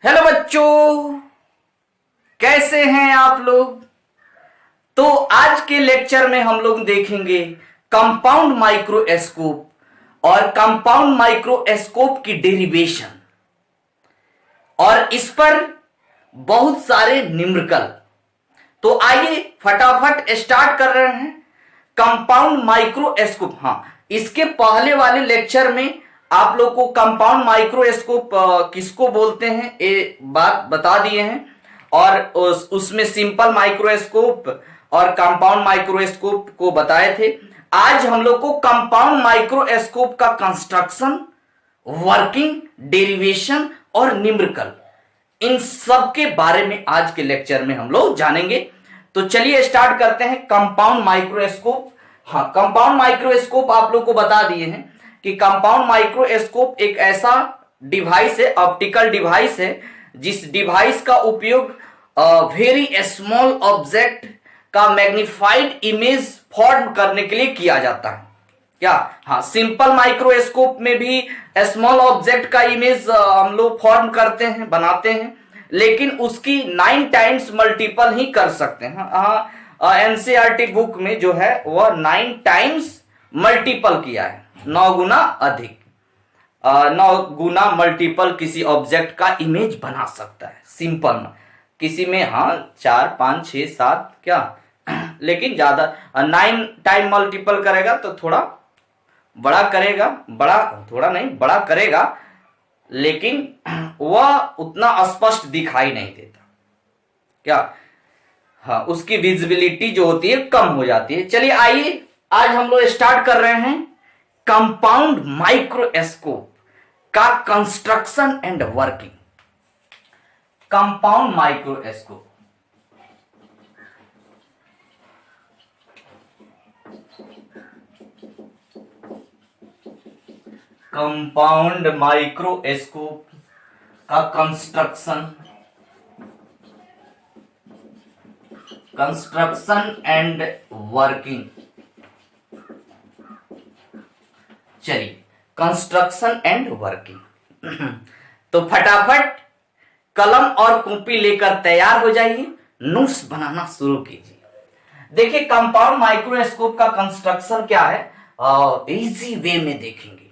Hello बच्चों, कैसे हैं आप लोग। तो आज के लेक्चर में हम लोग देखेंगे कंपाउंड माइक्रोस्कोप और कंपाउंड माइक्रोस्कोप की डेरिवेशन और इस पर बहुत सारे न्यूमेरिकल। तो आइए फटाफट स्टार्ट कर रहे हैं कंपाउंड माइक्रोस्कोप। हाँ, इसके पहले वाले लेक्चर में आप लोग को कंपाउंड माइक्रोस्कोप किसको बोलते हैं ये बात बता दिए हैं और उसमें सिंपल माइक्रोस्कोप और कंपाउंड माइक्रोस्कोप को बताए थे। आज हम लोग को कंपाउंड माइक्रोस्कोप का कंस्ट्रक्शन, वर्किंग, डेरिवेशन और न्यूमेरिकल, इन सब के बारे में आज के लेक्चर में हम लोग जानेंगे। तो चलिए स्टार्ट करते हैं कंपाउंड माइक्रोस्कोप। हाँ, कंपाउंड माइक्रोस्कोप आप लोग को बता दिए हैं कि कंपाउंड माइक्रोस्कोप एक ऐसा डिवाइस है, ऑप्टिकल डिवाइस है, जिस डिवाइस का उपयोग वेरी स्मॉल ऑब्जेक्ट का मैग्निफाइड इमेज फॉर्म करने के लिए किया जाता है। क्या? हाँ, सिंपल माइक्रोस्कोप में भी स्मॉल ऑब्जेक्ट का इमेज हम लोग फॉर्म करते हैं, बनाते हैं, लेकिन उसकी 9 टाइम्स मल्टीपल ही कर सकते हैं। हाँ, एनसीईआरटी बुक में जो है वह 9 टाइम्स मल्टीपल किया है, 9 गुना अधिक, 9 गुना मल्टीपल किसी ऑब्जेक्ट का इमेज बना सकता है सिंपल में। किसी में हाँ 4, 5, 6, 7 क्या, लेकिन ज्यादा 9 टाइम मल्टीपल करेगा तो थोड़ा बड़ा करेगा, बड़ा थोड़ा नहीं बड़ा करेगा, लेकिन वह उतना स्पष्ट दिखाई नहीं देता। क्या? हाँ, उसकी विजिबिलिटी जो होती है कम हो जाती है। चलिए आइए आज हम लोग स्टार्ट कर रहे हैं कंपाउंड माइक्रोस्कोप का construction and working. Compound microscope, compound microscope का कंस्ट्रक्शन एंड वर्किंग। चलिए कंस्ट्रक्शन एंड वर्किंग। तो फटाफट कलम और कॉपी लेकर तैयार हो जाइए, नोट्स बनाना शुरू कीजिए। देखिए कंपाउंड माइक्रोस्कोप का कंस्ट्रक्शन क्या है, इजी वे में देखेंगे।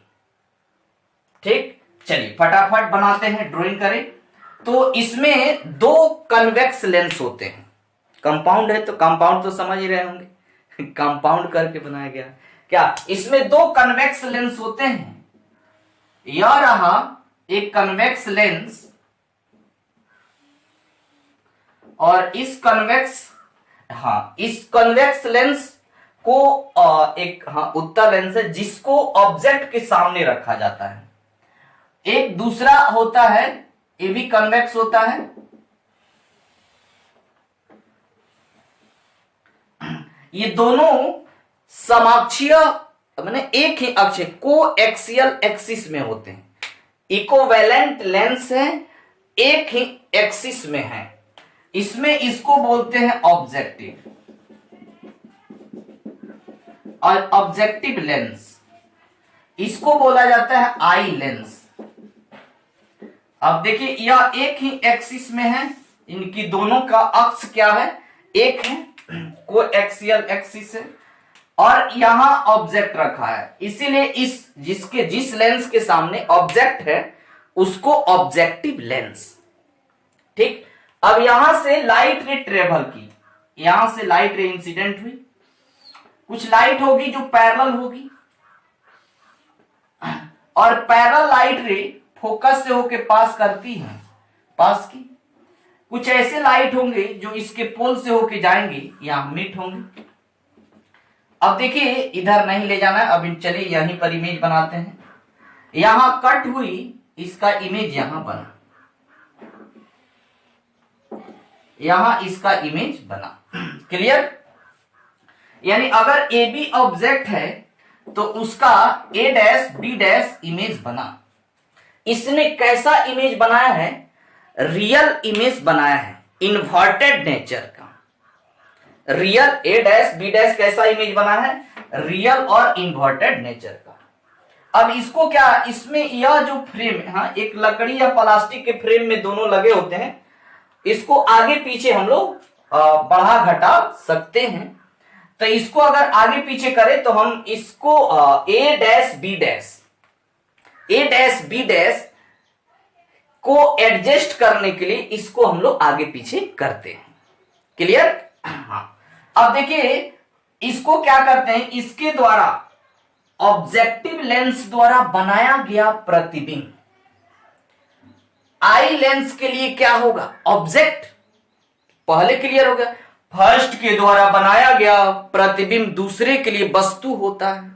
ठीक, चलिए फटाफट बनाते हैं, ड्राइंग करें। तो इसमें 2 कन्वेक्स लेंस होते हैं। कंपाउंड है तो कंपाउंड तो समझ ही रहे होंगे, कंपाउंड करके बनाया गया। क्या? इसमें 2 कन्वेक्स लेंस होते हैं। यह रहा एक कन्वेक्स लेंस और इस कन्वेक्स लेंस को एक उत्तल लेंस है जिसको ऑब्जेक्ट के सामने रखा जाता है। एक दूसरा होता है, ये भी कन्वेक्स होता है। ये दोनों समाक्षीय माने एक ही अक्ष, को एक्सियल एक्सिस में होते हैं। इकोवेलेंट लेंस है, एक ही एक्सिस में है। इसमें इसको बोलते हैं ऑब्जेक्टिव और ऑब्जेक्टिव लेंस, इसको बोला जाता है आई लेंस। अब देखिए यह एक ही एक्सिस में है, इनकी दोनों का अक्ष क्या है, एक है, को एक्सियल एक्सिस है, और यहां ऑब्जेक्ट रखा है। इसीलिए जिस लेंस के सामने ऑब्जेक्ट है उसको ऑब्जेक्टिव लेंस। ठीक, अब यहां से लाइट रे ट्रेवल की, यहां से लाइट रे इंसिडेंट हुई, कुछ लाइट होगी जो पैरेलल होगी और पैरेलल लाइट रे फोकस से होके पास करती है, पास की। कुछ ऐसे लाइट होंगे जो इसके पोल से होके जाएंगे, यहां मीट होंगे। अब देखिए इधर नहीं ले जाना है, अब चलिए यहीं पर इमेज बनाते हैं। यहां कट हुई, इसका इमेज यहां बना, यहां इसका इमेज बना। क्लियर? यानी अगर ए बी ऑब्जेक्ट है तो उसका ए डैश बी डैश इमेज बना। इसने कैसा इमेज बनाया है? रियल इमेज बनाया है, इन्वर्टेड नेचर का। Real a dash B dash कैसा इमेज बना है? रियल और इन्वर्टेड नेचर का। अब इसको क्या, इसमें यह जो फ्रेम है, हाँ, एक लकड़ी या प्लास्टिक के फ्रेम में दोनों लगे होते हैं, इसको आगे पीछे हम लोग बढ़ा घटा सकते हैं। तो इसको अगर आगे पीछे करें तो हम इसको ए डैश बी डैश को एडजस्ट करने के लिए इसको हम लोग आगे पीछे करते हैं। क्लियर? हाँ। अब देखिए इसको क्या करते हैं, इसके द्वारा ऑब्जेक्टिव लेंस द्वारा बनाया गया प्रतिबिंब आई लेंस के लिए क्या होगा, ऑब्जेक्ट। पहले क्लियर हो गया, फर्स्ट के द्वारा बनाया गया प्रतिबिंब दूसरे के लिए वस्तु होता है।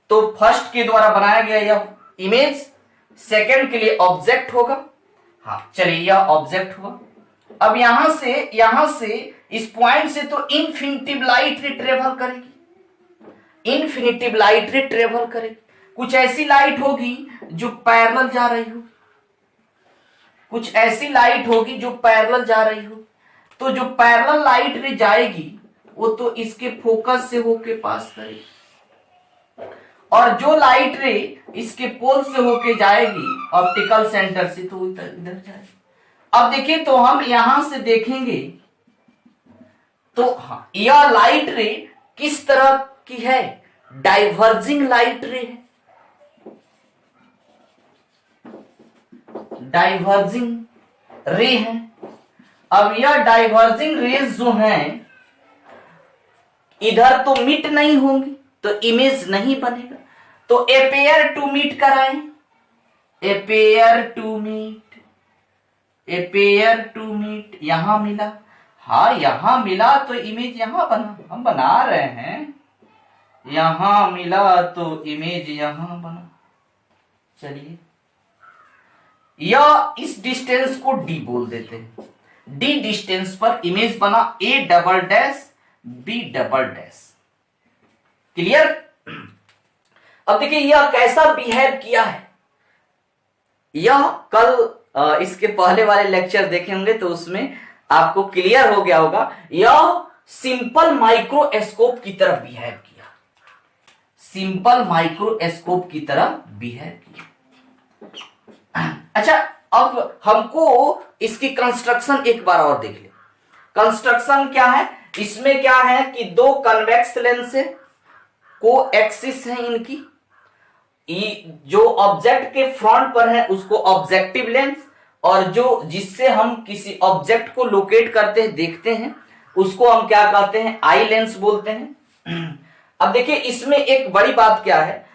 तो फर्स्ट के द्वारा बनाया गया यह इमेज सेकंड के लिए ऑब्जेक्ट होगा। हाँ चलिए, यह ऑब्जेक्ट हुआ। अब यहां से इस पॉइंट से तो इन्फिनिटिव लाइट रे ट्रेवल करेगी, इन्फिनिटिव लाइट रे ट्रेवल करेगी। कुछ ऐसी लाइट होगी जो पैरेलल जा रही हो, कुछ ऐसी लाइट होगी जो पैरेलल जा रही हो। तो जो पैरेलल लाइट रे जाएगी वो तो इसके फोकस से होके पास करेगी, और जो लाइट रे इसके पोल से होके जाएगी ऑप्टिकल सेंटर से, तो इधर जाएगी। अब देखिए तो हम यहां से देखेंगे तो हाँ, यह लाइट रे किस तरह की है, डाइवर्जिंग लाइट रे है, डाइवर्जिंग रे है। अब यह डाइवर्जिंग रेज जो हैं इधर तो मीट नहीं होंगी तो इमेज नहीं बनेगा। तो अपेयर टू मीट कराएं, अपेयर टू मीट यहां मिला, हाँ यहां मिला तो इमेज यहां बना, हम बना रहे हैं, यहां मिला तो इमेज यहां बना। चलिए या इस डिस्टेंस को डी बोल देते हैं, डी डिस्टेंस पर इमेज बना, A double dash B double dash. Clear? अब देखिए यह कैसा बिहेव किया है, यह कल इसके पहले वाले लेक्चर देखे होंगे तो उसमें आपको क्लियर हो गया होगा। यह सिंपल माइक्रोस्कोप की तरह बिहेव किया, सिंपल माइक्रोस्कोप की तरह बिहेव किया। अच्छा अब हमको इसकी कंस्ट्रक्शन एक बार और देख ले। कंस्ट्रक्शन क्या है, इसमें क्या है कि दो कन्वेक्स लेंस है, को एक्सिस है इनकी, जो ऑब्जेक्ट के फ्रंट पर है उसको ऑब्जेक्टिव लेंस, और जो जिससे हम किसी ऑब्जेक्ट को लोकेट करते हैं, देखते हैं, उसको हम क्या कहते हैं, आई लेंस बोलते हैं। अब देखिए इसमें एक बड़ी बात क्या है,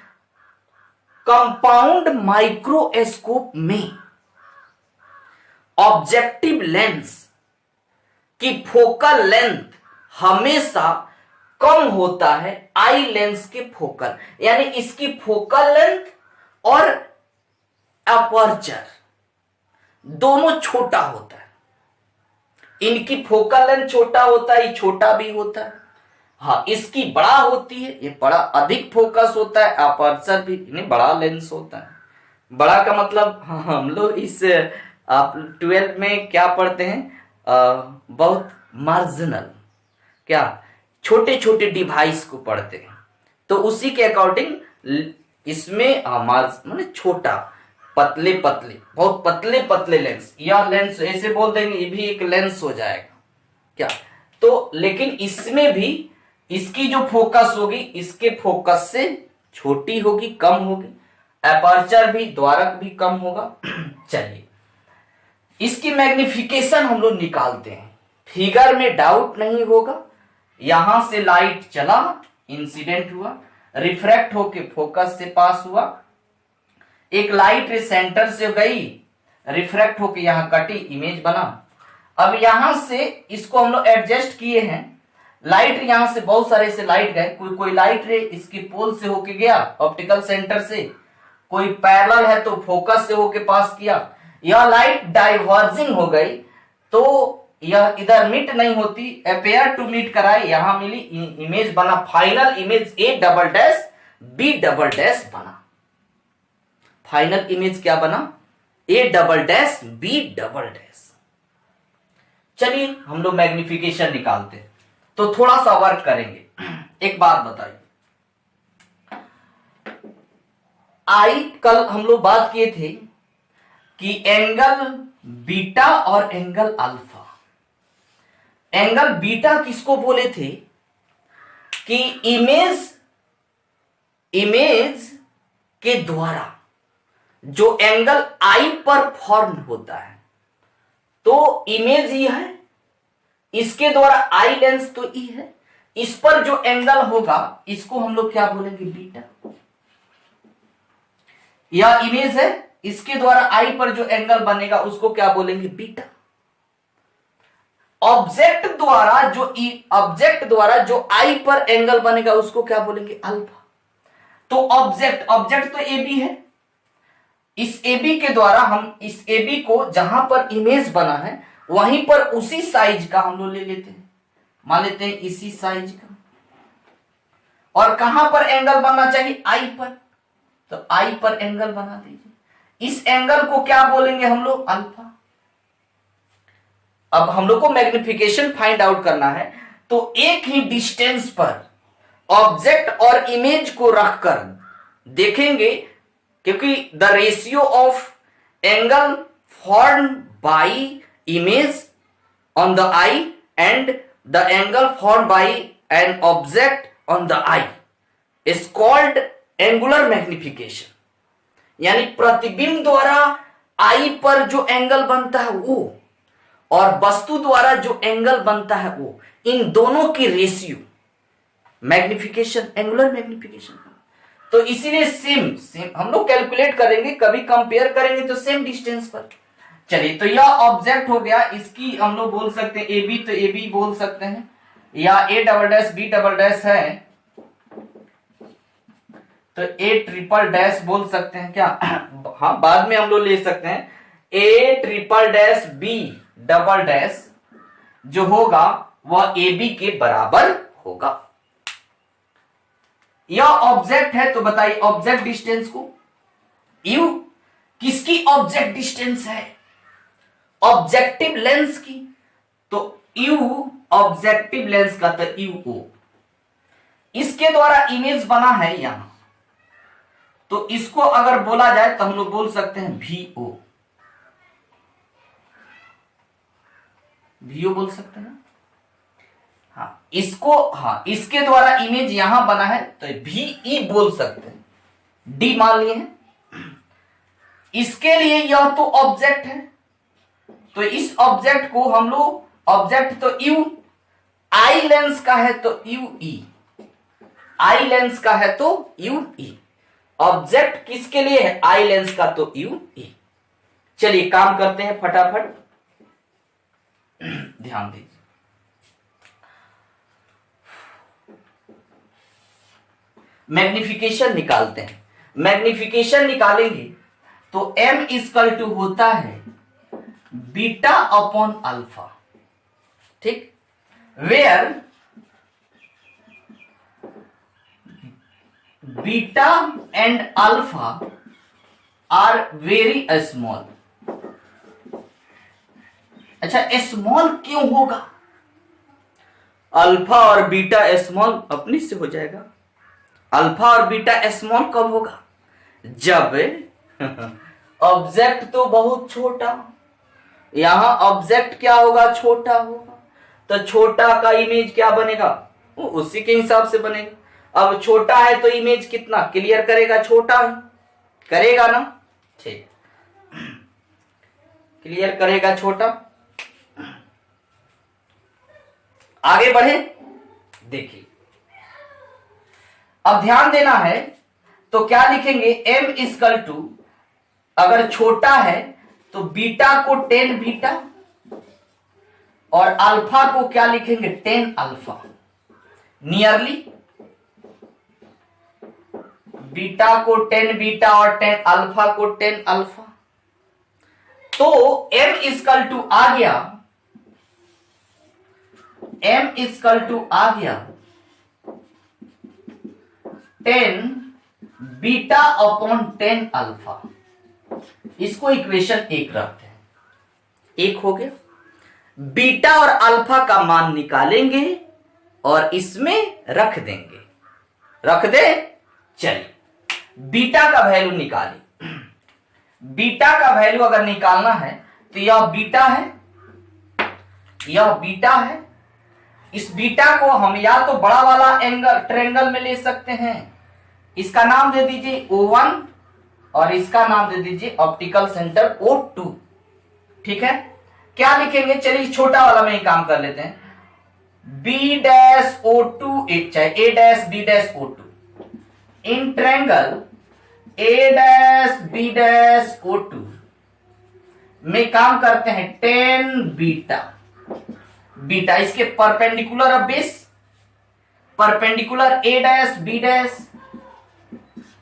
कंपाउंड माइक्रोस्कोप में ऑब्जेक्टिव लेंस की फोकल लेंथ हमेशा कम होता है आई लेंस के फोकल, यानी इसकी फोकल लेंथ और अपर्चर दोनों छोटा होता है। इनकी फोकल लेंथ छोटा होता है, ये छोटा भी होता है। हाँ इसकी बड़ा होती है, ये बड़ा अधिक फोकस होता है, अपर्चर भी इन्हें बड़ा लेंस होता है। बड़ा का मतलब हम लोग इस आप 12 में क्या पढ़ते हैं, बहुत मार्जिनल, क्या छोटे छोटे डिवाइस को पढ़ते हैं, तो उसी के अकॉर्डिंग इसमें माने छोटा, पतले पतले, बहुत पतले पतले लेंस, या लेंस ऐसे बोल देंगे, ये भी एक लेंस हो जाएगा क्या। तो लेकिन इसमें भी इसकी जो फोकस होगी इसके फोकस से छोटी होगी, कम होगी, अपर्चर भी, द्वारक भी कम होगा। चलिए इसकी मैग्निफिकेशन हम लोग निकालते हैं, फिगर में डाउट नहीं होगा। यहां से लाइट चला, इंसिडेंट हुआ, रिफ्रैक्ट होके फोकस से पास हुआ, एक लाइट सेंटर से गई, रिफ्रैक्ट होके यहां कटी, इमेज बना। अब यहां से इसको हम लोग एडजस्ट किए हैं, लाइट यहां से बहुत सारे से लाइट गए, कोई लाइट रे इसके पोल से होके गया ऑप्टिकल सेंटर से, कोई पैरेलल है तो फोकस से होके पास किया, यह लाइट डाइवर्जिंग हो गई तो यह इधर मीट नहीं होती, अपेयर टू मीट कराए, यहां मिली, इमेज बना, final image A double dash B double dash बना। फाइनल इमेज क्या बना, A double dash B double dash. चलिए हम लोग मैग्निफिकेशन निकालते हैं, तो थोड़ा सा वर्क करेंगे। एक बात बताइए, आई कल हम लोग बात किए थे कि एंगल बीटा और एंगल अल्फा। एंगल बीटा किसको बोले थे कि इमेज के द्वारा जो एंगल आई पर फॉर्म होता है, तो इमेज ई है, इसके द्वारा आई लेंस तो ई है, इस पर जो एंगल होगा इसको हम लोग क्या बोलेंगे, बीटा। यह इमेज है, इसके द्वारा आई पर जो एंगल बनेगा उसको क्या बोलेंगे, बीटा। ऑब्जेक्ट द्वारा जो आई पर एंगल बनेगा उसको क्या बोलेंगे, अल्फा। तो ऑब्जेक्ट तो ए बी है, इस ए बी के द्वारा हम इस ए बी को जहां पर इमेज बना है वहीं पर उसी साइज का हम लोग ले लेते हैं, मान लेते हैं इसी साइज का। और कहां पर एंगल बनना चाहिए, आई पर, तो आई पर एंगल बना दीजिए। इस एंगल को क्या बोलेंगे हम लोग, अल्फा। अब हम लोग को मैग्निफिकेशन फाइंड आउट करना है, तो एक ही डिस्टेंस पर ऑब्जेक्ट और इमेज को रखकर देखेंगे, क्योंकि the ratio of angle form by image on the I and the angle form by an object on the I is called angular magnification. यानी प्रतिबिंब द्वारा आई पर जो एंगल बनता है वो, और वस्तु द्वारा जो एंगल बनता है वो, इन दोनों की रेशियो मैग्निफिकेशन, एंगुलर मैग्निफिकेशन। तो इसीलिए सेम हम लोग कैलकुलेट करेंगे, कभी कंपेयर करेंगे तो सेम डिस्टेंस पर। चलिए, तो यह ऑब्जेक्ट हो गया, इसकी हम लोग बोल सकते हैं ए बी, तो ए बी बोल सकते हैं, या A double dash B double dash है तो ए ट्रिपल डैश बोल सकते हैं क्या, हाँ बाद में हम लोग ले सकते हैं, A triple dash B double dash जो होगा वह ए बी के बराबर होगा। यह ऑब्जेक्ट है, तो बताइए ऑब्जेक्ट डिस्टेंस को, यू किसकी ऑब्जेक्ट डिस्टेंस है, ऑब्जेक्टिव लेंस की, तो यू ऑब्जेक्टिव लेंस का, तो यू ओ। इसके द्वारा इमेज बना है यहां, तो इसको अगर बोला जाए तो हम लोग बोल सकते हैं वी ओ, वी ओ बोल सकते हैं ना। हाँ, इसके द्वारा इमेज यहां बना है तो भी ई बोल सकते हैं, डी मान लिए हैं। इसके लिए यह तो ऑब्जेक्ट है, तो इस ऑब्जेक्ट को हम लोग, ऑब्जेक्ट तो यू, आई लेंस का है तो यू ई, आई लेंस का है तो यू ई। ऑब्जेक्ट किसके लिए है, आई लेंस का, तो यू ई। चलिए काम करते हैं फटाफट, ध्यान दीजिए। मैग्निफिकेशन निकालते हैं। मैग्निफिकेशन निकालेंगे तो m इक्वल टू होता है बीटा अपॉन अल्फा, ठीक, where beta and alpha are very small. अच्छा, स्मॉल क्यों होगा, अल्फा और बीटा स्मॉल अपने से हो जाएगा। अल्फा और बीटा स्मॉल कब होगा, जब ऑब्जेक्ट तो बहुत छोटा, यहां ऑब्जेक्ट क्या होगा, छोटा होगा, तो छोटा का इमेज क्या बनेगा, वो उसी के हिसाब से बनेगा। अब छोटा है तो इमेज कितना क्लियर करेगा, छोटा है, करेगा ना, ठीक, क्लियर करेगा छोटा। आगे बढ़े, देखिए अब ध्यान देना है, तो क्या लिखेंगे, m इक्वल टू, अगर छोटा है तो बीटा को 10 बीटा और अल्फा को क्या लिखेंगे, 10 अल्फा, नियरली बीटा को 10 बीटा और 10 अल्फा को 10 अल्फा। तो m इक्वल टू आ गया, m इक्वल टू आ गया 10 बीटा अपॉन 10 अल्फा। इसको इक्वेशन 1 रखते हैं, 1 हो गया। बीटा और अल्फा का मान निकालेंगे और इसमें रख देंगे, रख दे। चलिए, बीटा का वैल्यू निकालिए। बीटा का वैल्यू अगर निकालना है तो यह बीटा है, यह बीटा है। इस बीटा को हम या तो बड़ा वाला एंगल ट्रायंगल में ले सकते हैं, इसका नाम दे दीजिए O1 और इसका नाम दे दीजिए ऑप्टिकल सेंटर O2। ठीक है, क्या लिखेंगे, चलिए छोटा वाला में ही काम कर लेते हैं। B'(O2) चाहे A'(B')O2 इन ट्रायंगल A'(B')O2 में काम करते हैं tan बीटा। बीटा इसके परपेंडिकुलर अब बेस, परपेंडिकुलर A'(B')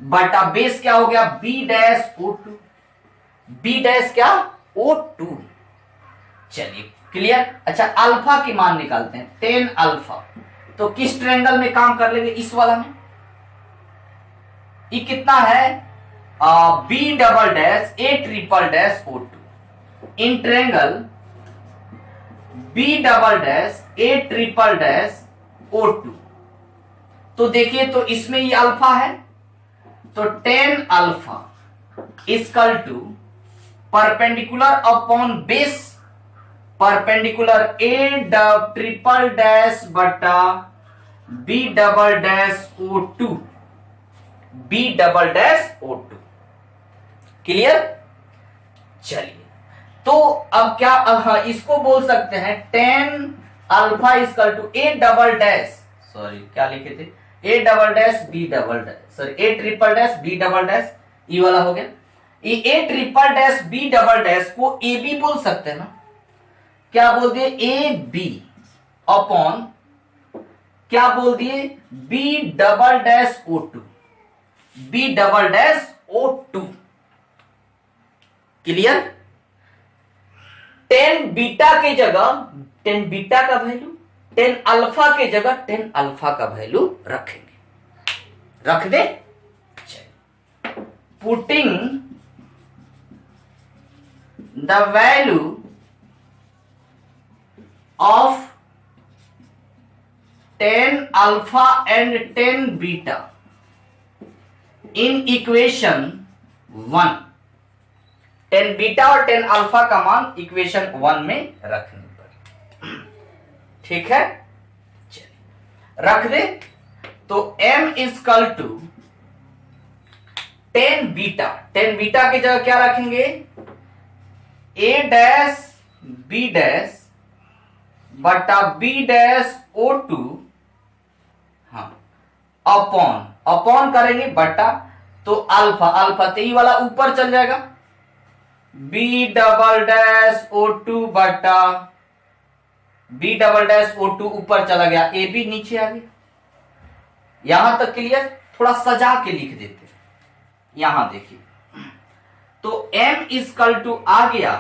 बटा बेस क्या हो गया B'(O2), B' क्या O2। चलिए क्लियर। अच्छा अल्फा की मान निकालते हैं, tan अल्फा। तो किस ट्रायंगल में काम कर लेंगे, इस वाला में। ये कितना है B'(A')O2 इन ट्रायंगल B'(A')O2। तो देखिए तो इसमें ये अल्फा है, तो tan alpha equal to perpendicular upon base, perpendicular A'() बटा B'(O2, B'(O2। क्लियर। चलिए तो अब क्या, इसको बोल सकते हैं tan alpha equal to A'(), sorry क्या लिखे थे, A'(B'), सॉरी A'(B'), ये वाला हो गया। ये A'(B') को AB बोल सकते हैं ना, क्या बोल दिए AB अपॉन क्या बोल दिए B'(O2, B'(O2। Clear. tan beta की जगह, tan बीटा का वैल्यू tan अल्फा की जगह tan अल्फा का वैल्यू रखेंगे, रख दे। Putting the value of tan alpha and tan beta in equation 1, tan beta और tan अल्फा का मान इक्वेशन 1 में रखने पर। ठीक है, रख दे। तो m equal to tan beta, tan beta की जगह क्या रखेंगे A'(B') बटा B'(O2, हाँ अपॉन, अपॉन करेंगे बटा, तो अल्फा, अल्फा तेई वाला ऊपर चल जाएगा B'(O2 बटा B'(O2 ऊपर चला गया, AB नीचे आ गया। यहां तक क्लियर। थोड़ा सजा के लिख देते हैं, यहां देखिए तो m इक्वल टू आ गया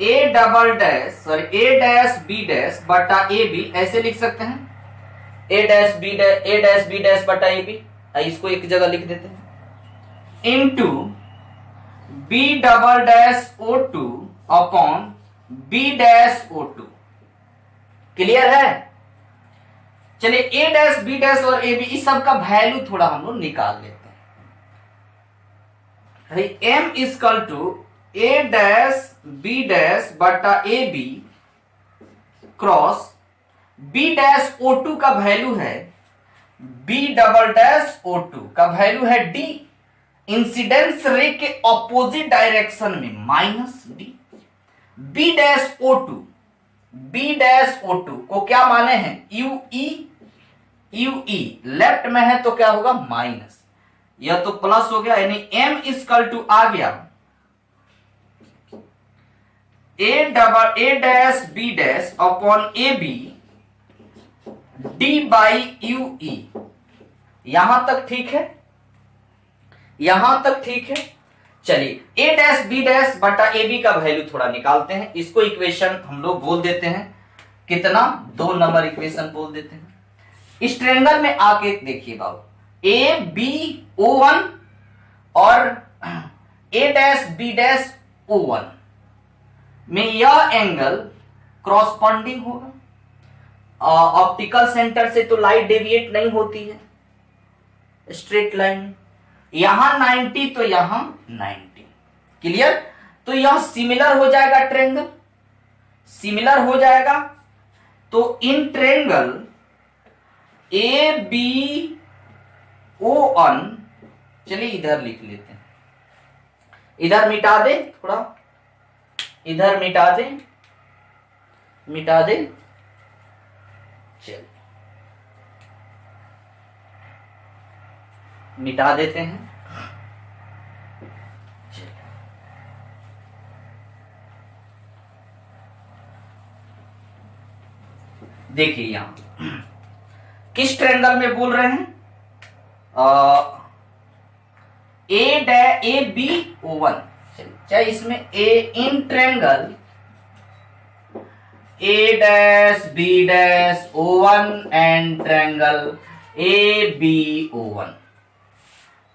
A'(B') बटा AB, ऐसे लिख सकते हैं A'(B') बटा AB, इसको एक जगह लिख देते हैं, into B'(O2 upon B'(O2। Clear है। चलिए A'(B') और AB इस सब का वैल्यू थोड़ा हम लोग निकाल लेते हैं। m इक्वल टू A'(B') बटा AB क्रॉस B'(O2 का वैल्यू है, B'(O2 का वैल्यू है D, इंसिडेंस रे के ऑपोजिट डायरेक्शन में -D। B'(O2 को क्या माने हैं UE लेफ्ट में है तो क्या होगा माइनस, यह तो प्लस हो गया, यानी m इक्वल टू आ गया A'(B') अपॉन AB D/UE। यहां तक ठीक है, यहां तक ठीक है। चलिए A'(B') बटा AB का वैल्यू थोड़ा निकालते हैं, इसको इक्वेशन हम लोग बोल देते हैं कितना, 2 नंबर इक्वेशन बोल देते हैं। इस ट्रायंगल में आके देखिए बाबू, ABO1 और A'(B')O1 में यह एंगल क्रॉसपॉन्डिंग होगा। ऑप्टिकल सेंटर से तो लाइट डेविएट नहीं होती है स्ट्रेट लाइन में, यहां 90 तो यहां 90। क्लियर? तो यह सिमिलर हो जाएगा, ट्रेंगल सिमिलर हो जाएगा। तो इन ट्रेंगल ए बी ओ अन, चलिए इधर लिख लेते हैं, इधर मिटा दे, थोड़ा इधर मिटा दे, मिटा दे। चलिए मिटा देते हैं। देखिए यहां किस ट्रायंगल में बोल रहे हैं, ए बी ओ वन, चाहे इसमें A in triangle A dash B dash O one and triangle A B O one,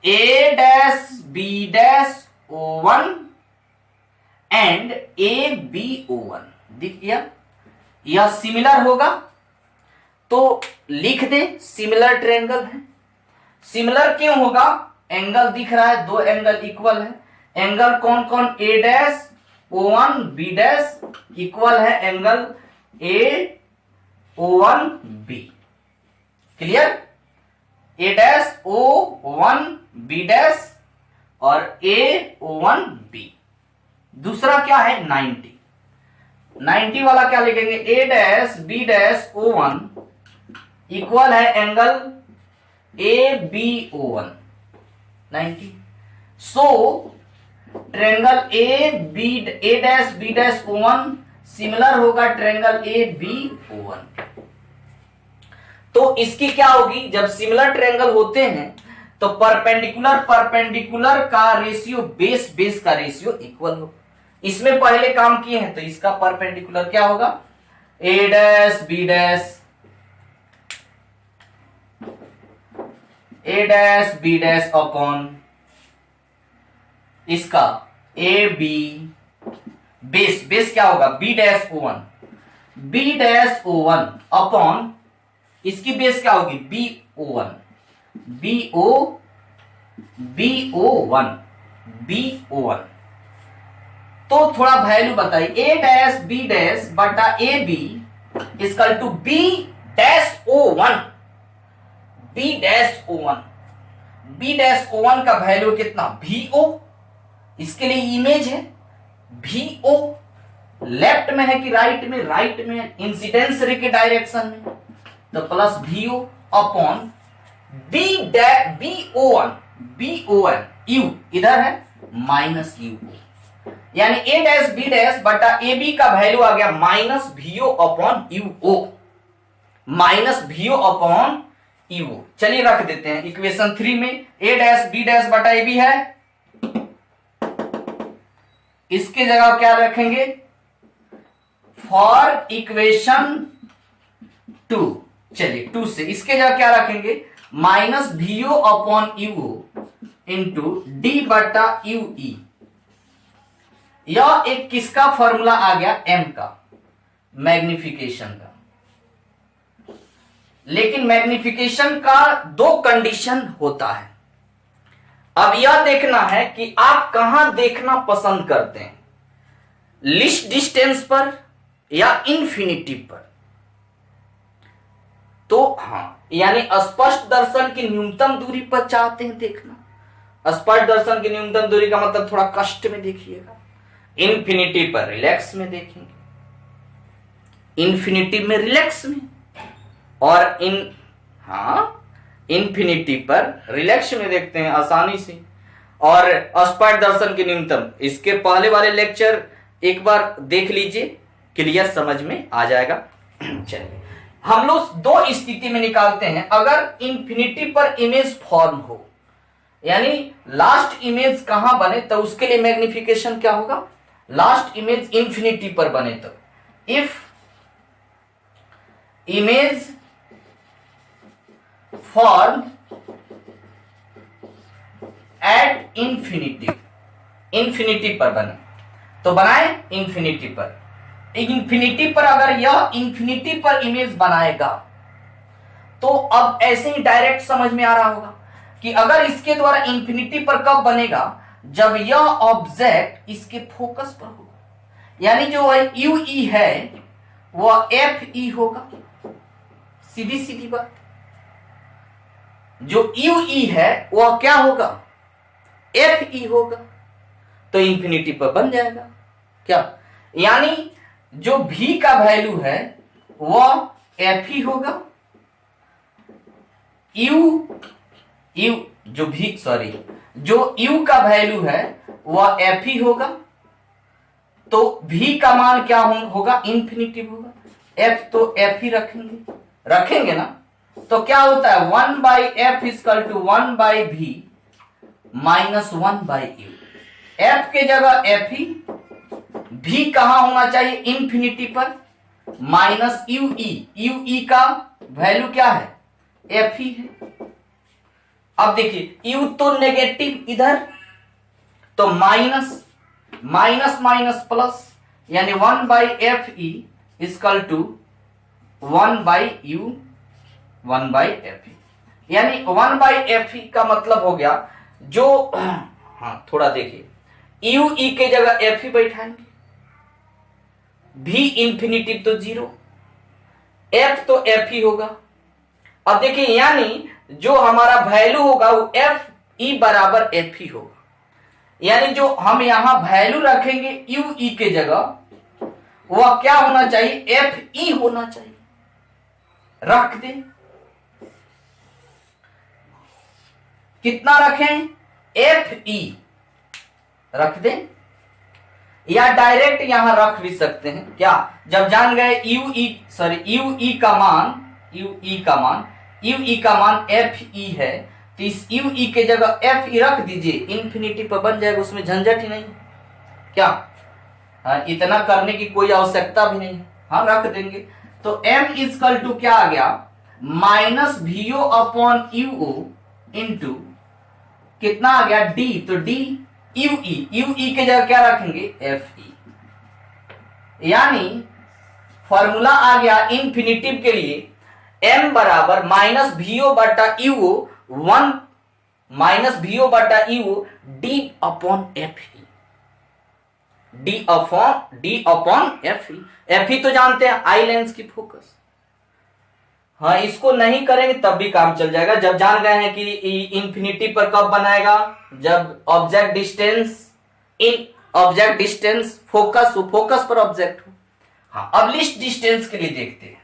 A dash B dash O one and A B O one. दिख गया? यह सिमिलर होगा तो लिख दे सिमिलर ट्रायंगल है। सिमिलर क्यों होगा? एंगल दिख रहा है, दो एंगल इक्वल है। एंगल कौन कौन? A dash O one B dash equal है angle A O one B. Clear? A dash O one B dash और ए ओ वन बी। दूसरा क्या है? 90। 90 वाला क्या लिखेंगे? A dash B dash O one equal है angle A B O one 90। So triangle A dash B dash O one similar होगा triangle A B O one. तो इसकी क्या होगी? जब सिमिलर ट्रायंगल होते हैं तो परपेंडिकुलर का रेशियो बेस का रेशियो इक्वल हो। इसमें पहले काम किए हैं तो इसका परपेंडिकुलर क्या होगा? A dash B dash upon इसका ए बी बेस क्या होगा? B dash O one upon इसकी बेस क्या होगी? B O one. तो थोड़ा वैल्यू बताइए, ए डैश बी डैश बटा A B equal to B dash O one. B dash O one का वैल्यू कितना? V o. इसके लिए इमेज है वी ओ। लेफ्ट में है कि राइट में? राइट में, इंसिडेंस रे के डायरेक्शन में, तो प्लस वी ओ upon B O one u इधर है माइनस यू ओ, यानी ए डैश बी डैश बटा ए बी का वैल्यू आ गया minus V O upon you O, minus V O upon you O. चलिए रख देते हैं इक्वेशन 3 में। ए डैश बी डैश बटा ए बी है, इसके जगह क्या रखेंगे? फॉर इक्वेशन 2, चलिए 2 से इसके जगह क्या रखेंगे? Minus V O upon you o into d बटा यू ई। यह एक किसका फॉर्मूला आ गया? एम का, मैग्निफिकेशन का। लेकिन मैग्निफिकेशन का दो कंडीशन होता है। अब यह देखना है कि आप कहां देखना पसंद करते हैं, लीस्ट डिस्टेंस पर या इन्फिनिटी पर। तो हां, यानी स्पष्ट दर्शन की न्यूनतम दूरी पर चाहते हैं देखना। स्पष्ट दर्शन की न्यूनतम दूरी का मतलब थोड़ा कष्ट में देखिएगा। इन्फिनिटी पर रिलैक्स में देखेंगे, इन्फिनिटी में रिलैक्स में, और इन्फिनिटी पर रिलैक्स में देखते हैं आसानी से। और स्पष्ट दर्शन की न्यूनतम, इसके पहले वाले लेक्चर एक बार देख लीजिए, क्लियर समझ में आ जाएगा। चलिए हम लोग दो स्थिति में निकालते हैं। अगर इन्फिनिटी पर इमेज फॉर्म हो, यानी लास्ट इमेज कहां बने, तो उसके लिए मैग्निफिकेशन क्या होगा? लास्ट इमेज इन्फिनिटी पर बने तो if image form at infinity पर बने तो बनाए इन्फिनिटी पर। इन्फिनिटी पर अगर यह इन्फिनिटी पर इमेज बनाएगा तो अब ऐसे ही डायरेक्ट समझ में आ रहा होगा। कि अगर इसके द्वारा इंफिनिटी पर कब बनेगा, जब यह ऑब्जेक्ट इसके फोकस पर होगा, यानी जो यू ई है वह एफ ई होगा। सीधी सीधी बात, जो यू ई है वह क्या होगा, एफ ई होगा, तो इंफिनिटी पर बन जाएगा क्या, यानी जो भी का वैल्यू है वह एफ ही होगा, यू जो भी जो यू का वैल्यू है वह एफ ही होगा, तो भी का मान क्या होगा, इंफिनिटी होगा। एफ तो एफ ही रखेंगे ना, तो क्या होता है 1/f equal to 1/v minus 1/u। F के जगह एफ ही, भी कहां होना चाहिए, इंफिनिटी पर, माइनस यू ई का वैल्यू क्या है, एफ ही है। अब देखिए यू तो नेगेटिव इधर, तो माइनस माइनस प्लस, यानी 1/f E equal to 1/u 1/f ई, यानी 1/f ई का मतलब हो गया जो, हाँ थोड़ा देखिए, यू ई के जगह एफ ही बैठाएंगे, भी इंफिनिटी तो 0, एफ तो एफ ही होगा। अब देखिए यानी जो हमारा वैल्यू होगा वो एफ ई बराबर एफ ही होगा, यानी जो हम यहां वैल्यू रखेंगे यू ई के जगह वह क्या होना चाहिए, एफ ई होना चाहिए। रख दें, कितना रखें, एफ ई रख दें, या डायरेक्ट यहां रख भी सकते हैं क्या, जब जान गए यू ई का मान एफ ई है, तो इस यू ई के जगह एफ ई रख दीजिए, इंफिनिटी पर बन जाएगा, उसमें झंझट ही नहीं क्या, इतना करने की कोई आवश्यकता भी नहीं, हाँ रख देंगे। तो m इक्वल टू क्या आ गया, minus v o upon u o into कितना आ गया d, तो d यू ई के जगह क्या रखेंगे, एफ ई, यानी फॉर्मूला आ गया इंफिनिटिव के लिए m बराबर माइनस वीओ बटा यूओ 1 माइनस वीओ बटा यूओ d upon f e, D upon f ई। एफ ई तो जानते हैं आई लेंस की फोकस, हाँ इसको नहीं करेंगे तब भी काम चल जाएगा, जब जान गए हैं कि इंफिनिटी पर कब बनाएगा, जब ऑब्जेक्ट डिस्टेंस फोकस पर ऑब्जेक्ट हो। हाँ अब लिस्ट डिस्टेंस के लिए देखते हैं,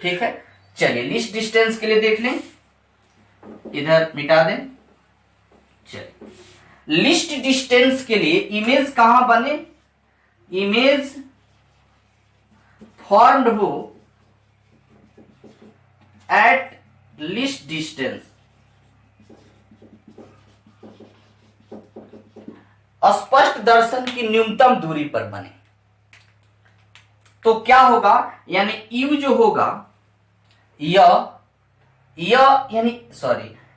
ठीक है चलिए लिस्ट डिस्टेंस के लिए देख लें, इधर मिटा दें। चलिए लिस्ट डिस्टेंस के लिए इमेज कहां बने, इमेज फॉर्म्ड हो एट लिस्ट डिस्टेंस, स्पष्ट दर्शन की न्यूनतम दूरी पर बने, तो क्या होगा, यानी यू जो होगा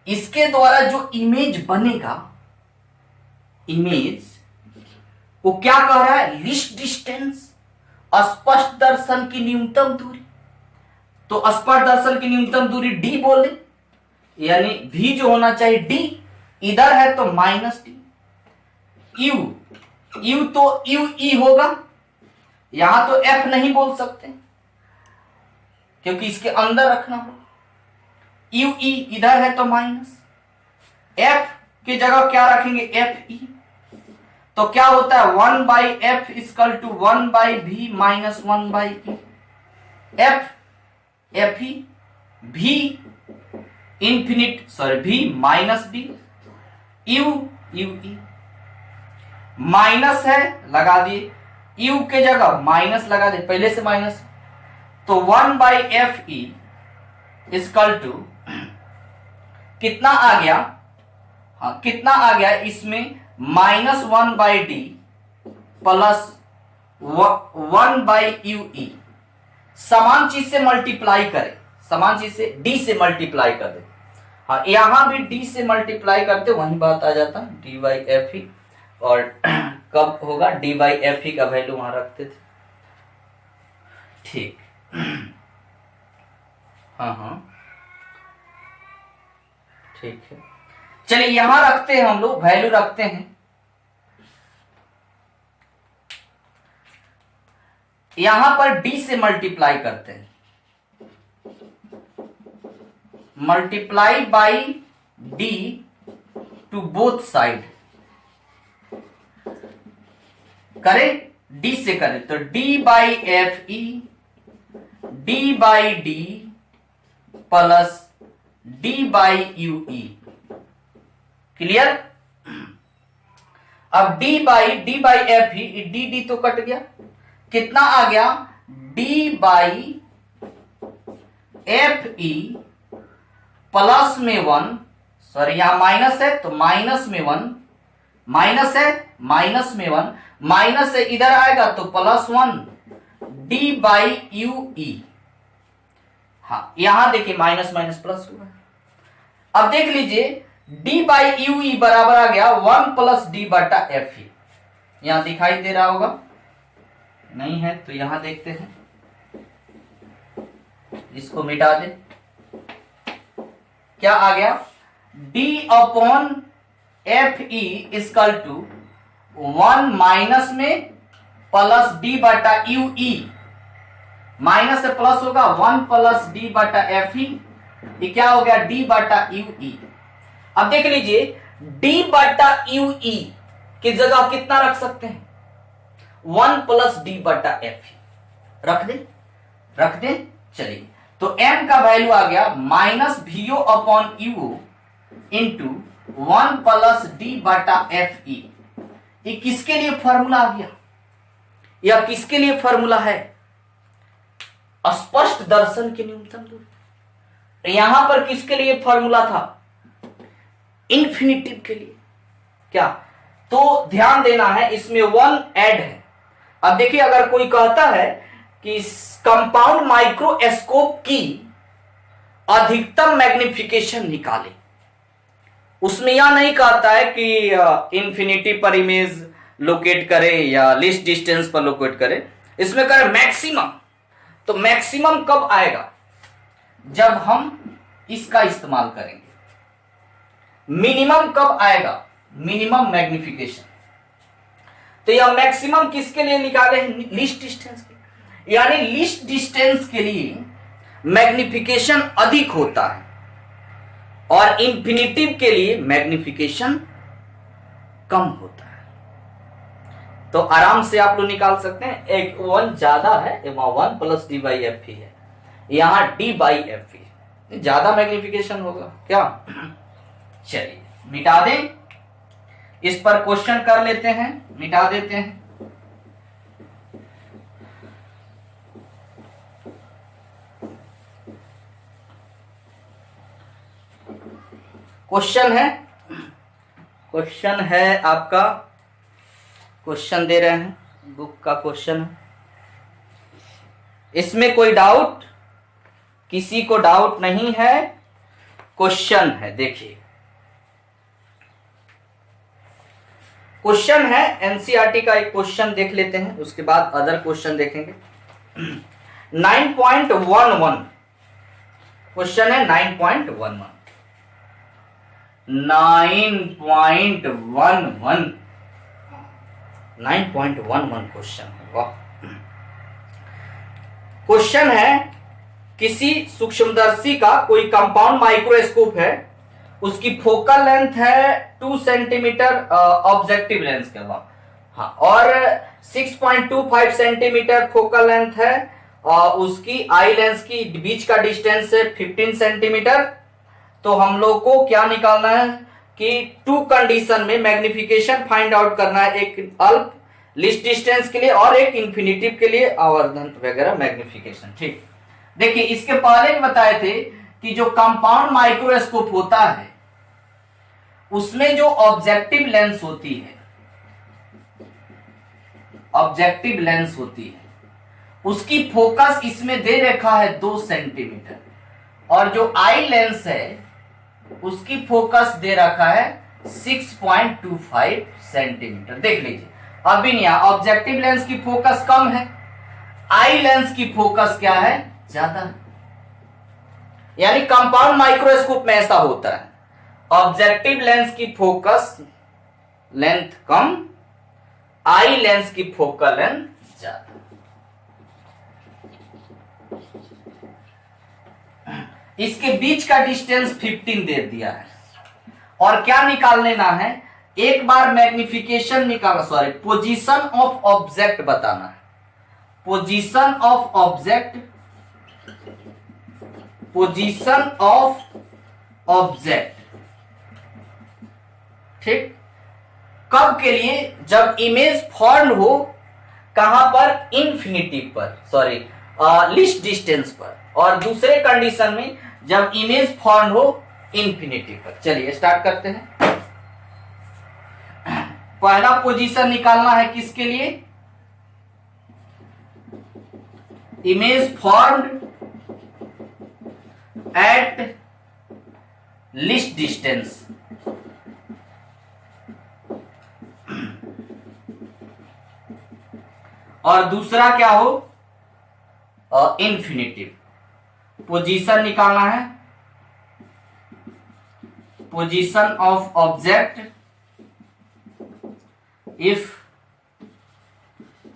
इसके द्वारा जो इमेज बनेगा, इमेज वो क्या कह रहा है, लिस्ट डिस्टेंस, स्पष्ट दर्शन की न्यूनतम दूरी, तो स्पष्ट दर्शन की न्यूनतम दूरी d बोले, यानी v जो होना चाहिए d, इधर है तो माइनस डी, यू तो यू ई होगा, यहां तो f नहीं बोल सकते क्योंकि इसके अंदर रखना होगा, यू ई इधर है तो माइनस, f की जगह क्या रखेंगे, एफ ई, तो क्या होता है 1/f equal to 1/v minus 1/e, f e भी भी minus d, u e minus है लगा दिए, यू के जगह माइनस लगा दे, पहले से माइनस, तो 1/f ई इक्वल टू कितना आ गया, हाँ कितना आ गया इसमें, माइनस 1/d प्लस 1/ue, समान चीज से मल्टीप्लाई करें, समान चीज से d से मल्टीप्लाई कर दे, हाँ यहां भी d से मल्टीप्लाई करते वही बात आ जाता d/f, और कब होगा d/f का वैल्यू वहां रखते थे, ठीक, हाँ ठीक है। चलिए यहां रखते हैं, हम लोग वैल्यू रखते हैं। यहां पर d से मल्टीप्लाई करते हैं, multiply by d to both side करें, d से करें तो d by f e d by d plus d by u e. Clear? अब d by f e, d तो कट गया, कितना आ गया d by f e plus में 1, सॉरी यहां माइनस है तो माइनस में 1, माइनस है माइनस में 1, माइनस से इधर आएगा तो प्लस 1 d बाई यू ई। हाँ यहां देखिए माइनस माइनस प्लस हुआ। अब देख लीजिए d बाई यू ई बराबर आ गया 1 प्लस डी बटा एफ ई। यहां दिखाई दे रहा होगा, नहीं है तो यहां देखते हैं, इसको मिटा दे। क्या आ गया d upon f e equal to 1 minus में प्लस डी बटा यू ई, माइनस से प्लस होगा 1 प्लस डी बटा एफ ई, ये क्या हो गया d बटा यू ई। अब देख लीजिए d बटा यू ई की जगह कितना रख सकते हैं, 1 प्लस डी बटा एफ ई रख दे। चलिए तो m का वैल्यू आ गया minus V O upon U into 1 plus D बटा एफ ई। ये किसके लिए फॉर्मूला आ गया, यह किसके लिए फॉर्मूला है, स्पष्ट दर्शन की न्यूनतम दूरी। यहां पर किसके लिए फॉर्मूला था, इंफिनिटिव के लिए। क्या तो ध्यान देना है, इसमें 1 ऐड है। अब देखिए अगर कोई कहता है कि कंपाउंड माइक्रोस्कोप की अधिकतम मैग्निफिकेशन निकाले, उसमें यह नहीं कहता है कि इंफिनिटी पर इमेज लोकेट करे या लिस्ट डिस्टेंस पर लोकेट करे, इसमें करे मैक्सिमम। तो मैक्सिमम कब आएगा, जब हम इसका इस्तेमाल करेंगे। मिनिमम कब आएगा, मिनिमम मैग्निफिकेशन। तो यह मैक्सिमम किसके लिए निकाले हैं, लिस्ट डिस्टेंस के, यानी लिस्ट डिस्टेंस के लिए मैग्निफिकेशन अधिक होता है और इंफिनिटिव के लिए मैग्निफिकेशन कम होता है। तो आराम से आप लोग निकाल सकते हैं, एक 1 ज्यादा है, 1 प्लस डी बाई एफ है, यहां डी बाई एफ ज्यादा मैग्निफिकेशन होगा क्या। चलिए मिटा दें, इस पर क्वेश्चन कर लेते हैं, मिटा देते हैं। क्वेश्चन है आपका, क्वेश्चन दे रहे हैं, बुक का क्वेश्चन है। इसमें कोई डाउट, किसी को डाउट नहीं है, क्वेश्चन है। देखिए क्वेश्चन है एनसीईआरटी का, एक क्वेश्चन देख लेते हैं, उसके बाद अदर क्वेश्चन देखेंगे। 9.11 क्वेश्चन है, 9.11 क्वेश्चन है। क्वेश्चन है किसी सूक्ष्मदर्शी का कोई कंपाउंड माइक्रोस्कोप है, उसकी फोकल लेंथ है 2 सेंटीमीटर ऑब्जेक्टिव लेंस के अलावा, हाँ, और 6.25 सेंटीमीटर फोकल लेंथ है, और उसकी आई लेंस की बीच का डिस्टेंस है 15 सेंटीमीटर। तो हम लोग को क्या निकालना है कि 2 कंडीशन में मैग्निफिकेशन फाइंड आउट करना है, एक अल्प लिस्ट डिस्टेंस के लिए और एक इंफिनिटिव के लिए आवर्धन वगैरह मैग्निफिकेशन। ठीक, देखिए इसके पहले भी बताए थे कि जो कंपाउंड माइक्रोस्कोप होता है उसमें जो ऑब्जेक्टिव लेंस होती है, ऑब्जेक्टिव लेंस होती है, उसकी फोकस इसमें दे रखा है 2 सेंटीमीटर, और जो आई लेंस है उसकी फोकस दे रखा है 6.25 सेंटीमीटर। देख लीजिए अभी यहाँ ऑब्जेक्टिव लेंस की फोकस कम है, आई लेंस की फोकस क्या है, ज्यादा है। यानी कंपाउंड माइक्रोस्कोप में ऐसा होता है, ऑब्जेक्टिव लेंस की फोकस लेंथ कम, आई लेंस की फोकल लेंथ ज्यादा। इसके बीच का डिस्टेंस 15 दे दिया है और क्या निकाल लेना है, एक बार मैग्निफिकेशन निकालना, सॉरी पोजीशन ऑफ ऑब्जेक्ट बताना है। Position of object, position of object, ठीक। कब के लिए, जब इमेज फॉर्म हो, कहां पर, इंफिनिटिव पर, सॉरी लीस्ट डिस्टेंस पर, और दूसरे कंडीशन में जब इमेज फॉर्म हो इंफिनिटिव पर। चलिए स्टार्ट करते हैं। पहला पोजीशन निकालना है किसके लिए, image formed at least distance, और दूसरा क्या हो, इंफिनिटिव। पोजीशन निकालना है, position of object if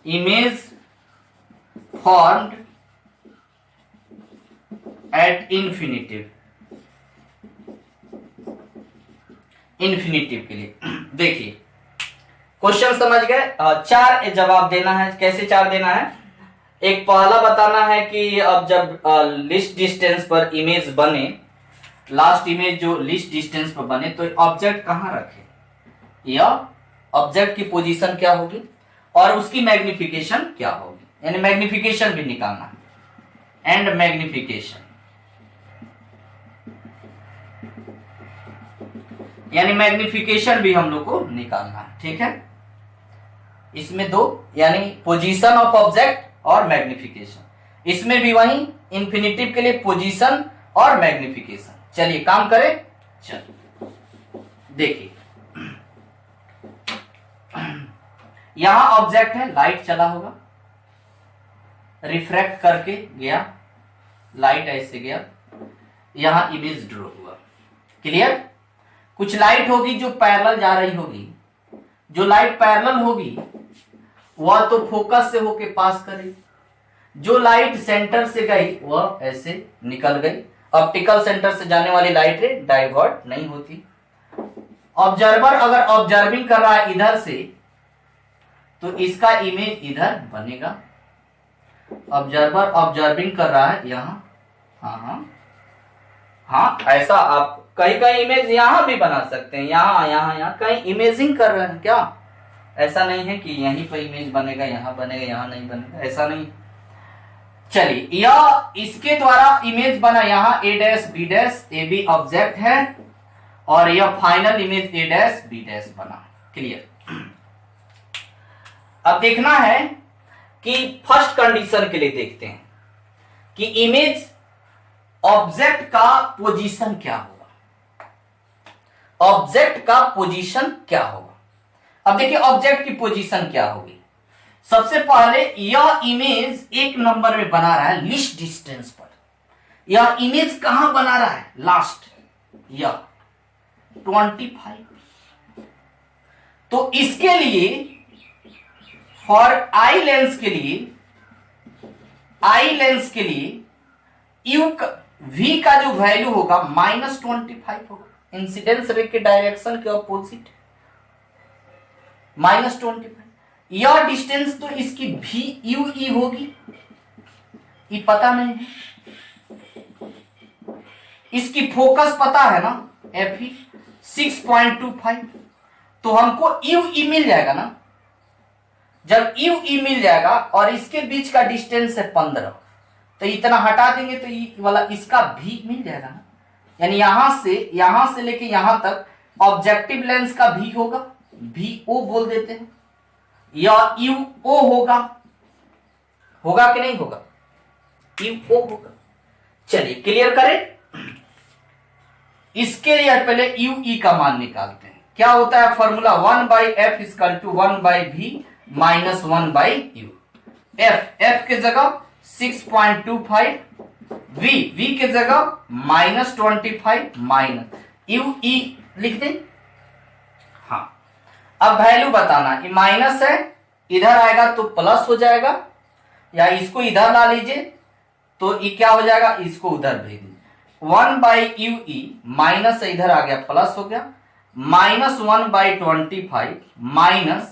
image formed at infinitive, infinitive के लिए। देखिए क्वेश्चन समझ गए, चार जवाब देना है। कैसे चार देना है, एक पहला बताना है कि अब जब लिस्ट डिस्टेंस पर इमेज बने, लास्ट इमेज जो लिस्ट डिस्टेंस पर बने, तो ऑब्जेक्ट कहां रखे, या ऑब्जेक्ट की पोजीशन क्या होगी और उसकी मैग्निफिकेशन क्या होगी, यानी मैग्निफिकेशन भी निकालना है, एंड मैग्निफिकेशन, यानी मैग्निफिकेशन भी हम लोग को निकालना है, ठीक है। इसमें दो, यानी पोजीशन ऑफ ऑब्जेक्ट और मैग्निफिकेशन, इसमें भी वही इंफिनिटिव के लिए पोजीशन और मैग्निफिकेशन। चलिए काम करें, चलिए देखिए यहां ऑब्जेक्ट है, लाइट चला होगा, रिफ्रैक्ट करके गया, लाइट ऐसे गया, यहां इमेज ड्रॉ हुआ, क्लियर। कुछ लाइट होगी जो पैरेलल जा रही होगी, जो लाइट पैरेलल होगी वह तो फोकस से होके पास करेगी, जो लाइट सेंटर से गई वह ऐसे निकल गई। ऑप्टिकल सेंटर से जाने वाली लाइट डाइवर्ट नहीं होती। ऑब्जर्वर अगर ऑब्जर्विंग कर रहा है इधर से, तो इसका इमेज इधर बनेगा। ऑब्जर्वर ऑब्जर्विंग कर रहा है यहां, हाँ ऐसा आप कहीं कहीं इमेज यहां भी बना सकते हैं, यहाँ कहीं इमेजिंग कर रहे हैं क्या, ऐसा नहीं है कि यहीं पर इमेज बनेगा, यहां बनेगा, यहां नहीं बनेगा, ऐसा नहीं। चलिए यह इसके द्वारा इमेज बना, यहां A dash B dash, A B object है और यह final image A dash B dash बना, क्लियर। अब देखना है कि फर्स्ट कंडीशन के लिए देखते हैं कि इमेज ऑब्जेक्ट का पोजीशन क्या होगा, ऑब्जेक्ट का पोजीशन क्या होगा। अब देखिए ऑब्जेक्ट की पोजीशन क्या होगी। सबसे पहले यह इमेज एक नंबर में बना रहा है लीस्ट डिस्टेंस पर, यह इमेज कहां बना रहा है, लास्ट, यह 25। तो इसके लिए फॉर आई लेंस के लिए, आई लेंस के लिए यू वी का जो वैल्यू होगा -25 होगा, इंसिडेंस रे के डायरेक्शन के ऑपोजिट -25। यह डिस्टेंस तो इसकी भी यू ई होगी, ये पता नहीं है। इसकी फोकस पता है ना, एफ ई 6.25, तो हमको यू ई मिल जाएगा ना। जब यू ई मिल जाएगा और इसके बीच का डिस्टेंस है 15, तो इतना हटा देंगे तो ये वाला इसका भी मिल जाएगा ना, यानी यहां से लेके यहां तक ऑब्जेक्टिव लेंस का भी होगा, भी ओ बोल देते हैं, या यू ओ होगा कि नहीं होगा, यू ओ होगा। चलिए क्लियर करें। इसके लिए पहले यू ई का मान निकालते हैं। क्या होता है formula, 1/f = 1/v - 1/u। f के जगह 6.25, v के जगह -25 माइनस यू ई लिख दे। हाँ, अब वैल्यू बताना कि माइनस है, इधर आएगा तो प्लस हो जाएगा, या इसको इधर ला लीजिए तो ये क्या हो जाएगा, इसको उधर भेज दीजिए। 1/UE माइनस इधर आ गया प्लस हो गया, -1/25 माइनस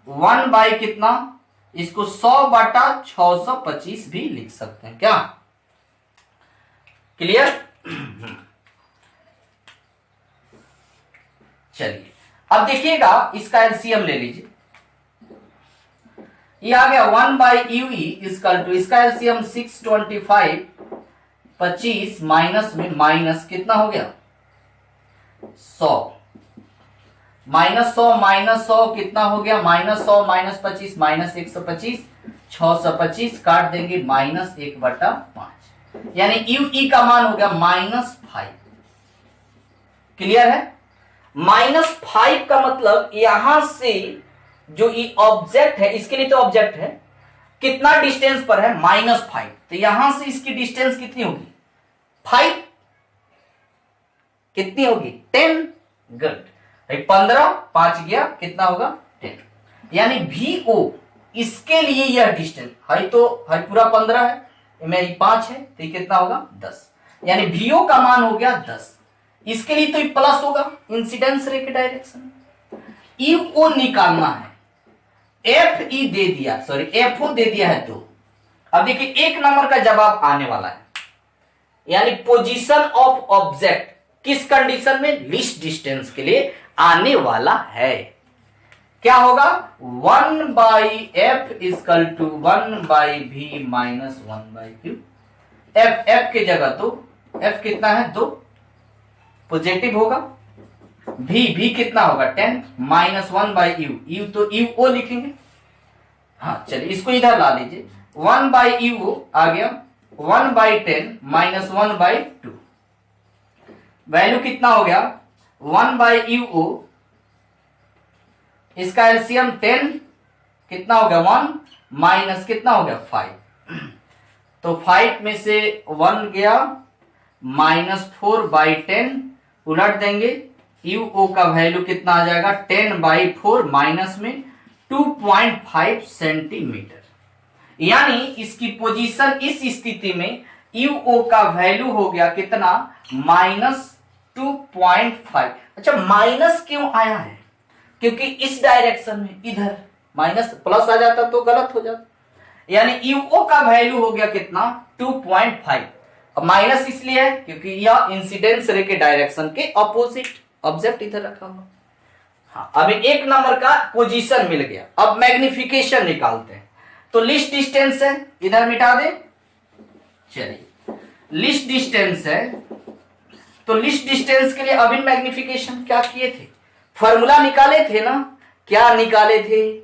1 कितना, इसको 100/625 भी लिख सकते हैं क्या? क्लियर? चलिए अब देखिएगा, इसका एलसीएम ले लीजिए। ये आ गया 1/UE इक्वल टू, इसका एलसीएम 625, 25 माइनस में माइनस कितना हो गया 100, -100 कितना हो गया, -100 -25 -125, 625 काट देंगे -1/5, यानी UE का मान हो गया -5। क्लियर है? -5 का मतलब यहां से जो ये ऑब्जेक्ट है, इसके लिए तो ऑब्जेक्ट है, कितना डिस्टेंस पर है, -5, तो यहां से इसकी डिस्टेंस कितनी होगी 5, कितनी होगी 10। गुड, 15 5 गया कितना होगा 10, यानी VO इसके लिए यह डिस्टेंस है, तो है पूरा 15 है, मेरी 5 है, तो कितना होगा 10, यानी VO का मान हो गया 10। इसके लिए तो ये प्लस होगा इंसिडेंस रे के डायरेक्शन। EO निकालना है, FE दे दिया, सॉरी FO दे दिया है, तो अब देखिए 1 नंबर का जवाब आने वाला है, यानी पोजीशन ऑफ ऑब्जेक्ट किस कंडीशन में, लीस्ट डिस्टेंस के लिए आने वाला है। क्या होगा 1/F equal to 1/V minus 1/Q। F के जगह तो F कितना है 2, पॉजिटिव होगा, V कितना होगा 10 माइनस 1/U, तो UO लिखेंगे। हाँ चलिए इसको इधर ला लीजिए, 1/UO आ गया 1/10 माइनस 1/2, वैल्यू कितना हो गया 1/UO, इसका एलसीएम 10 कितना हो गया 1 माइनस कितना हो गया 5, तो 5 में से 1 गया, -4/10 उलट देंगे, UO का वैल्यू कितना आ जाएगा 10/4 माइनस में 2.5 सेंटीमीटर, यानी इसकी पोजीशन इस स्थिति में UO का वैल्यू हो गया कितना -2.5। अच्छा माइनस क्यों आया है, क्योंकि इस डायरेक्शन में इधर माइनस, प्लस आ जाता तो गलत हो जाता, यानी UO का वैल्यू हो गया कितना 2.5। अब माइनस इसलिए है क्योंकि यह इंसिडेंस रे के डायरेक्शन के ऑपोजिट ऑब्जेक्ट इधर रखा हुआ। हाँ, अभी 1 नंबर का पोजीशन मिल गया। अब मैग्निफिकेशन निकालते हैं, तो लिस्ट डिस्टेंस है, इधर मिटा दे। चलिए लिस्ट डिस्टेंस है, तो लिस्ट डिस्टेंस के लिए अभी मैग्निफिकेशन क्या किए थे, फॉर्मूला निकाले थे ना, क्या निकाले थे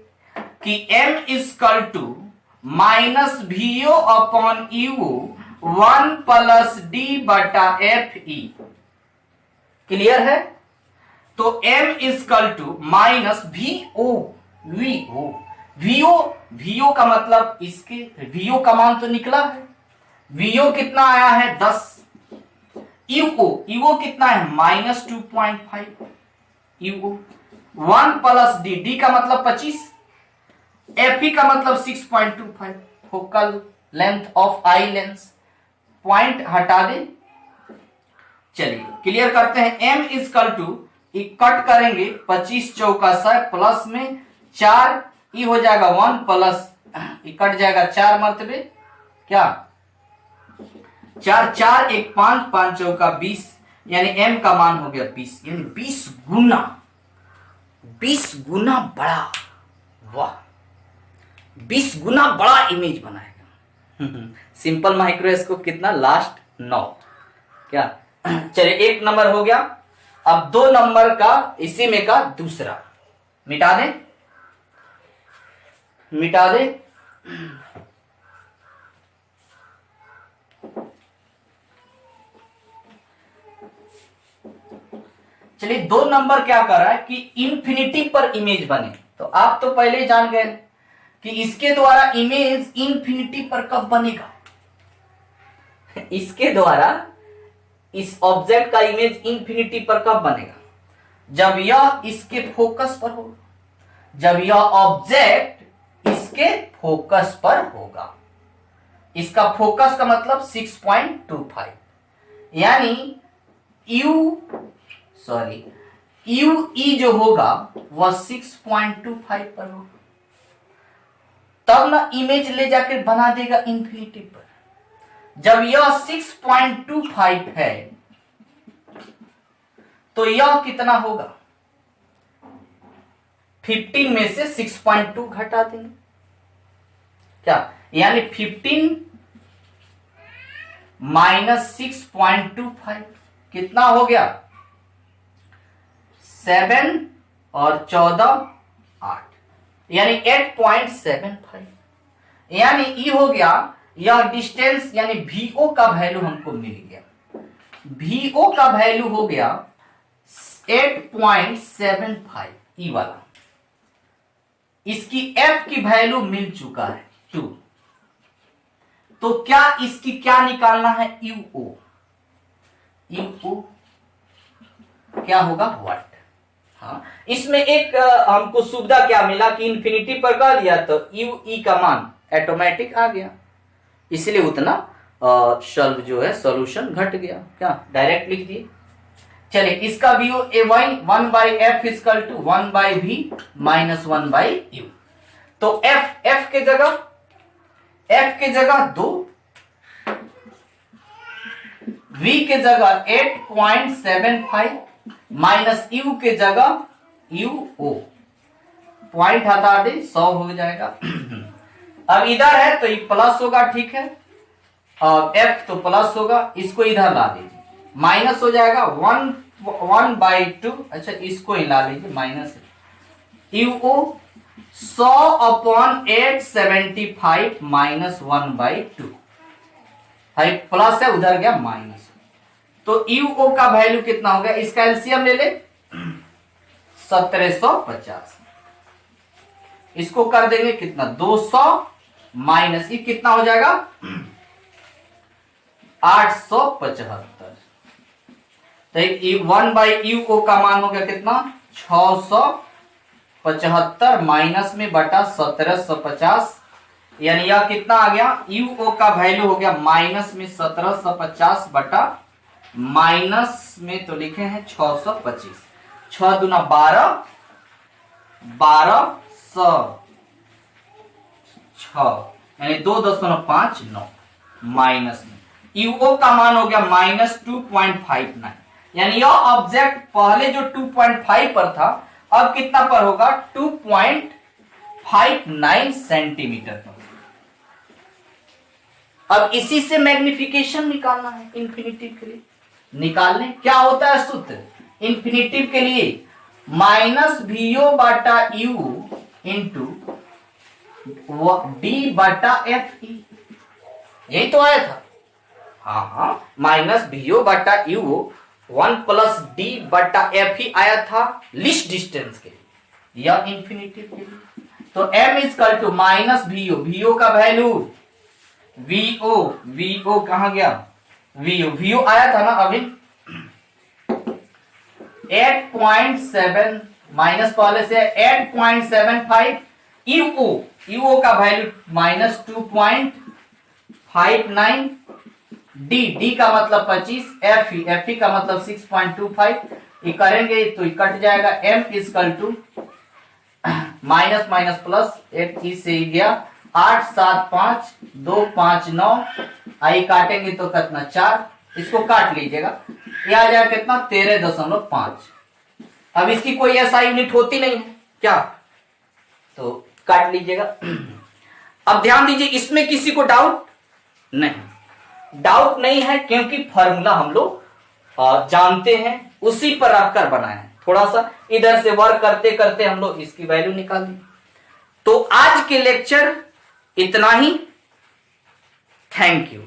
कि M equal to -VO upon UO 1 + D/FE। Clear है? तो M इक्वल टू VO का मतलब इसके VO का मान तो निकला है, VO कितना आया है 10, UO कितना है -2.5, UO 1 + D का मतलब 25, FE का मतलब 6.25, focal length of eye lens, point हटा दे। चलिए क्लियर करते हैं, M इक्वल टू कट करेंगे 25 चौका 100 प्लस में 4, ये हो जाएगा 1 प्लस कट जाएगा 4 मरतबे, क्या 4 4 1 5 5 चौका 20, यानी M का मान हो गया 20, यानी 20 गुना बड़ा, वाह 20 गुना बड़ा इमेज बनाएगा। सिंपल माइक्रोस्कोप कितना लास्ट 9, क्या चलिए 1 नंबर हो गया। अब 2 नंबर का इसी में का दूसरा मिटा दे। चलिए 2 नंबर क्या कर रहा है कि इंफिनिटी पर इमेज बने, तो आप तो पहले ही जान गए कि इसके द्वारा इमेज इंफिनिटी पर कब बनेगा, इसके द्वारा इस ऑब्जेक्ट का इमेज इंफिनिटी पर कब बनेगा, जब यह इसके फोकस पर होगा, जब यह ऑब्जेक्ट इसके फोकस पर होगा। इसका फोकस का मतलब 6.25, यानी UE जो होगा वह 6.25 पर होगा। तब ना इमेज ले जाकर बना देगा इंफिनिटी पर। जब यह 6.25 है तो यह कितना होगा, 15 में से 6.2 घटा देंगे क्या, यानी 15 माइनस 6.25 कितना हो गया, 7 और 14 8, यानी 8.75, यानी ई हो गया यह डिस्टेंस, यानी VO का वैल्यू हमको मिल गया। VO का वैल्यू हो गया 8.75 ई वाला। इसकी F की वैल्यू मिल चुका है 2। तो क्या इसकी क्या निकालना है, UO। क्या होगा, वाट। हाँ, इसमें एक हमको सुविधा क्या मिला कि इंफिनिटी पर कर दिया तो UE का मान ऑटोमेटिक आ गया, इसलिए उतना सॉल्व जो है सॉल्यूशन घट गया, क्या डायरेक्ट लिख दिए। चलिए इसका भी 1/f equal to 1/v minus 1/u। तो f के जगह 2, v के जगह 8.75 माइनस u के जगह UO, पॉइंट हटा दे 100 हो जाएगा। अब इधर है तो ये प्लस होगा, ठीक है, और f तो प्लस होगा, इसको इधर ला दीजिए, माइनस हो जाएगा 1/2। अच्छा इसको ही ला लीजिए माइनस, UO 100/875 माइनस 1/2, प्लस है उधर गया माइनस, तो UO का वैल्यू कितना हो गया, इसका एलसीएम ले ले 1750, इसको कर देंगे कितना 200 माइनस ये कितना हो जाएगा 875। तो 1/UO का मान हो गया कितना 675 माइनस में बटा 1750, यानी यह कितना आ गया, UO का वैल्यू हो गया माइनस में 1750 बटा माइनस में तो लिखे हैं 625, 6 दूना 12, 1200 यानी 2.59 माइनस में UO का मान हो गया माइनस 2.59, यानी यह ऑब्जेक्ट पहले जो 2.5 पर था अब कितना पर होगा 2.59 सेंटीमीटर पर। अब इसी से मैग्निफिकेशन निकालना है इंफिनिटिव के लिए। निकालने क्या होता है सूत्र इंफिनिटिव के लिए, माइनस VO बटा U इंटू D बटा FE, यही तो आया था। हाँ, माइनस VO बटा U 1 प्लस D बटा FE आया था लिस्ट डिस्टेंस के लिए या इंफिनिटिव के लिए। तो M equal to minus VO का वैल्यू VO कहां गया, VO आया था ना अभी 8.7 माइनस पहले से 8.75, UO का वैल्यू माइनस 2.59, D का मतलब 25, FE का मतलब 6.25, ये करेंगे तो ये कट जाएगा। M equal to minus minus plus 8 से ही गया 8 7 5 2 5 9, आई काटेंगे तो कितना 4, इसको काट लीजिएगा, ये आ जाएगा कितना 13.5। अब इसकी कोई ऐसा यूनिट होती नहीं है क्या, तो काट लीजिएगा। अब ध्यान दीजिए इसमें किसी को डाउट नहीं है क्योंकि फॉर्मूला हम लोग जानते हैं, उसी पर रखकर बनाए हैं। थोड़ा सा इधर से वर्क करते करते हम लोग इसकी वैल्यू निकाल दी। तो आज के लेक्चर इतना ही, थैंक यू।